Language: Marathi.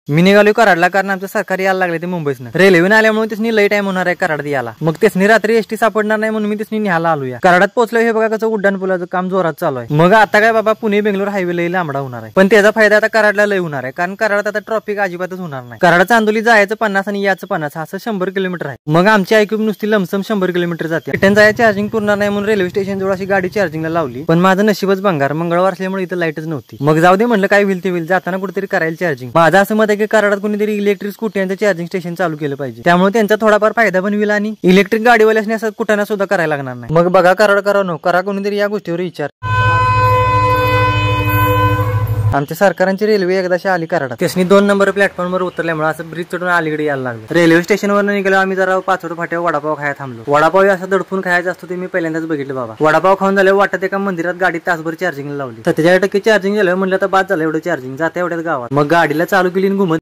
मी निघालो कराडला, कारण आमचं सरकारी यायला लागले ते मुंबईतनं. रेल्वेने आल्यामुळे त्यासनी लई टाइम होणार आहे कराडात यायला. मग त्यासनी रात्री एसटी सापडणार नाही म्हणून मी त्यासनी न्यायला आलोया. कराडात पोहोचलो. हे बघा कसं उड्डाण पुलाचं काम जोरात चालू आहे. मग आता काय बाबा पुणे बेंगलोर हायवे लई लांबडा होणार आहे, पण त्याचा फायदा आता कराडला लई होणार आहे, कारण कराडात आता ट्रॉफिक अजिबातच होणार नाही. कराड चांदोली जायचं 50 आणि याचं 50 असं 100 किलोमीटर आहे. मग आमची ऐकून नुसती लमसम 100 किलोमीटर जाते. रिटर्न जायचं चार्जिंग पुरणार नाही म्हणून रेल्वे स्टेशन जवळ अशी गाडी चार्जिंगला लावली, पण माझं नशीबच भंगार. मंगळवार असल्यामुळे इथं लाईटच नव्हती. मग जाऊ दे म्हणलं, काय होईल ते होईल, जाताना कुठेतरी करायला चार्जिंग. माझं असं मत आहे की कराडात कोणीतरी इलेक्ट्रिक स्कूटी यांचं चार्जिंग स्टेशन चालू केलं पाहिजे, त्यामुळे त्यांचा थोडाफार फायदा पण होईल आणि इलेक्ट्रिक गाडीवाल्यासनी असं कुठं सुद्धा करायला लागणार नाही. मग बघा कराड करा नो करा कोणीतरी या गोष्टीवर विचार. आमच्या सरकारांची रेल्वे एकदाशी आली कराडात. त्यासनी 2 नंबर प्लॅटफॉर्मवर उतरल्यामुळे असं ब्रिज चढून अलीकडे यायला लागलं. रेल्वे स्टेशनवर निघालो आम्ही, जरा पाचोड फाट्यावर वडापाव खायला थांबलो. वडापाव असं दडपून खायचा असतो ते मी पहिल्यांदाच बघितलं बाबा. वडापाव खाऊन झाल्यावर वाटत एका मंदिरात गाडी तासभर चार्जिंगला लावली. 47% चार्जिंग झालं. म्हणलं आता बाद झालं एवढं चार्जिंग जाते एवढ्याच गावात. मग गाडीला चालू केली घुमत